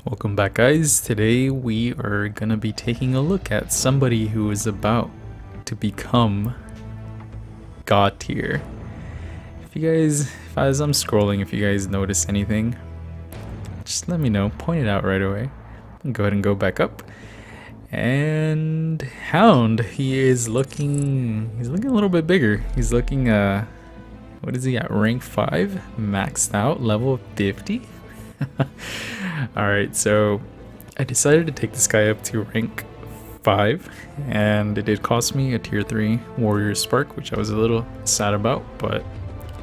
Welcome back, guys. Today we are gonna be taking a look at somebody who is about to become God tier. As I'm scrolling, if you guys notice anything, just let me know. Point it out right away. Go ahead and go back up. And Hound, he's looking a little bit bigger. He's looking what is he at? Rank 5, maxed out, level 50. Alright, so I decided to take this guy up to rank 5, and it did cost me a tier 3 warrior spark, which I was a little sad about, but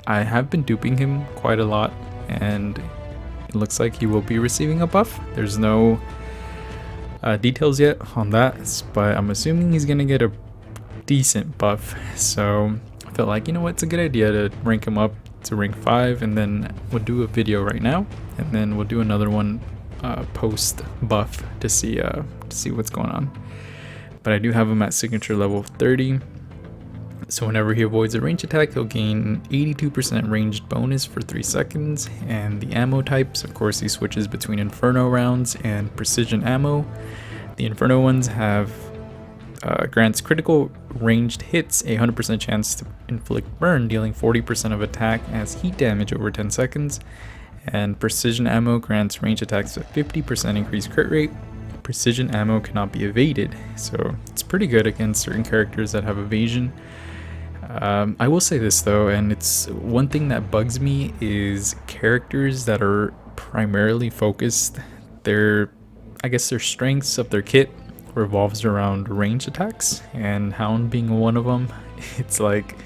I have been duping him quite a lot, and it looks like he will be receiving a buff. There's no details yet on that, but I'm assuming he's gonna get a decent buff, so I felt like, you know what, it's a good idea to rank him up to rank 5, and then we'll do a video right now, and then we'll do another one post buff to see what's going on. But I do have him at signature level 30, so whenever he avoids a range attack, he'll gain 82% ranged bonus for 3 seconds. And the ammo types, of course, he switches between inferno rounds and precision ammo. The inferno ones have grants critical ranged hits a 100% chance to inflict burn, dealing 40% of attack as heat damage over 10 seconds. And precision ammo grants range attacks a 50% increased crit rate. Precision ammo cannot be evaded, so it's pretty good against certain characters that have evasion. I will say this though, and it's one thing that bugs me, is characters that are primarily focused, I guess their strengths of their kit revolves around range attacks, and Hound being one of them. It's like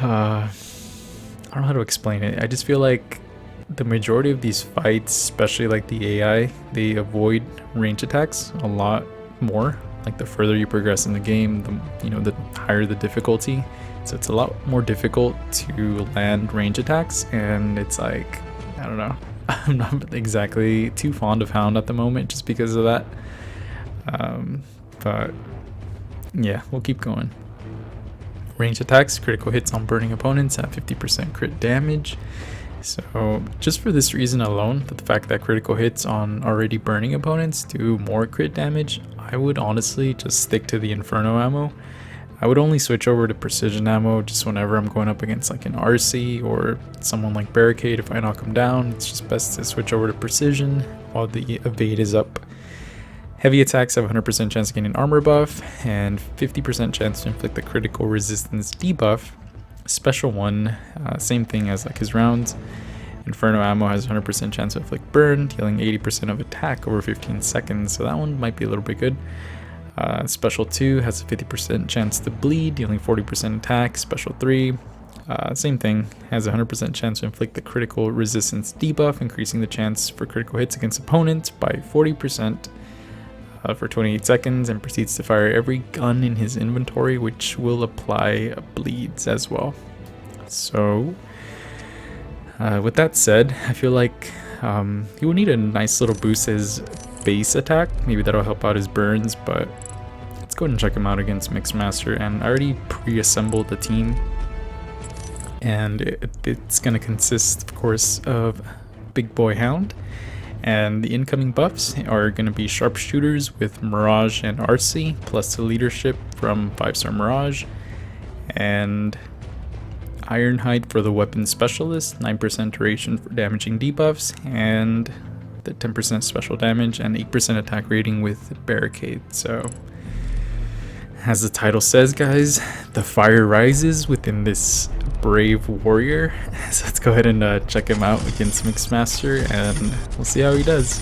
I don't know how to explain it. I just feel like the majority of these fights, especially like the AI, they avoid range attacks a lot more. Like the further you progress in the game, the higher the difficulty. So it's a lot more difficult to land range attacks, and it's like, I don't know. I'm not exactly too fond of Hound at the moment just because of that. But yeah, we'll keep going. Range attacks, critical hits on burning opponents at 50% crit damage. So just for this reason alone, the fact that critical hits on already burning opponents do more crit damage, I would honestly just stick to the inferno ammo. I would only switch over to precision ammo just whenever I'm going up against like an RC or someone like Barricade. If I knock them down, it's just best to switch over to precision while the evade is up. Heavy attacks have 100% chance of getting armor buff and 50% chance to inflict the critical resistance debuff. Special one, same thing as like his rounds. Inferno ammo has 100% chance to inflict burn, dealing 80% of attack over 15 seconds, so that one might be a little bit good. Special 2 has a 50% chance to bleed, dealing 40% attack. Special 3, same thing, has a 100% chance to inflict the critical resistance debuff, increasing the chance for critical hits against opponents by 40%. For 28 seconds, and proceeds to fire every gun in his inventory, which will apply bleeds as well. So with that said, I feel like he will need a nice little boost to his base attack. Maybe that'll help out his burns, but let's go ahead and check him out against Mixmaster. And I already pre-assembled the team, and it's going to consist, of course, of Big Boy Hound. And the incoming buffs are going to be sharpshooters with Mirage and RC, plus the leadership from 5-star Mirage, and Ironhide for the weapon specialist, 9% duration for damaging debuffs, and the 10% special damage and 8% attack rating with Barricade. So, as the title says, guys, the fire rises within this brave warrior. So let's go ahead and check him out against Mixmaster, and we'll see how he does.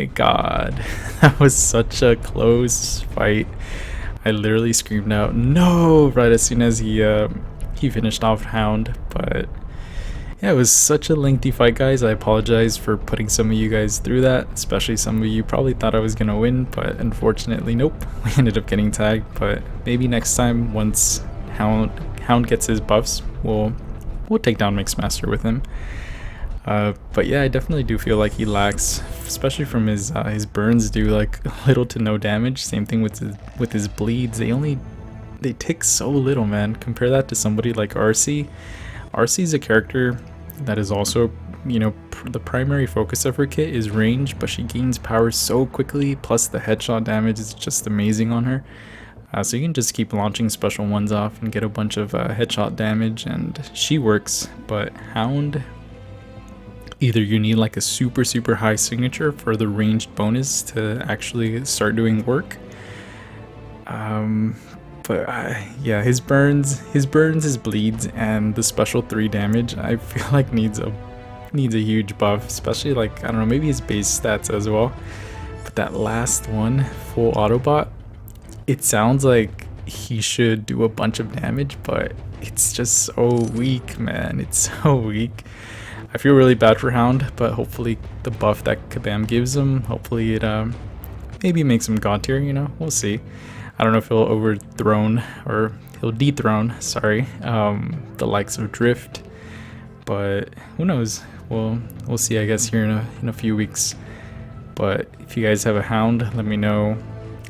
my god. That was such a close fight. I literally screamed out no right as soon as he finished off Hound. But yeah, it was such a lengthy fight, guys. I apologize for putting some of you guys through that, especially some of you probably thought I was gonna win, but unfortunately nope. We ended up getting tagged. But maybe next time, once Hound gets his buffs, we'll take down Mixmaster with him. But yeah, I definitely do feel like he lacks, especially from his burns do like little to no damage. Same thing with his bleeds. They take so little, man. Compare that to somebody like RC. RC is a character that is also, you know, the primary focus of her kit is range, but she gains power so quickly, plus the headshot damage is just amazing on her. So you can just keep launching special ones off and get a bunch of headshot damage, and she works. But Hound, either you need like a super high signature for the ranged bonus to actually start doing work. But yeah, his burns, his bleeds, and the special 3 damage, I feel like needs a huge buff, especially like, I don't know, maybe his base stats as well. But that last one, full Autobot, it sounds like he should do a bunch of damage, but it's just so weak, man. It's so weak. I feel really bad for Hound, but hopefully the buff that Kabam gives him, hopefully it maybe makes him god tier, you know, we'll see. I don't know if he'll he'll dethrone, sorry, the likes of Drift, but who knows? We'll see, I guess, here in a few weeks. But if you guys have a Hound, let me know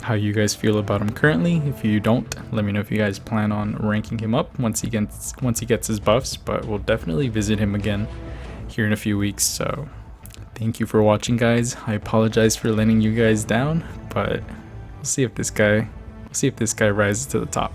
how you guys feel about him currently. If you don't, let me know if you guys plan on ranking him up once he gets his buffs. But we'll definitely visit him again here in a few weeks. So thank you for watching, guys. I apologize for letting you guys down, but we'll see if this guy rises to the top.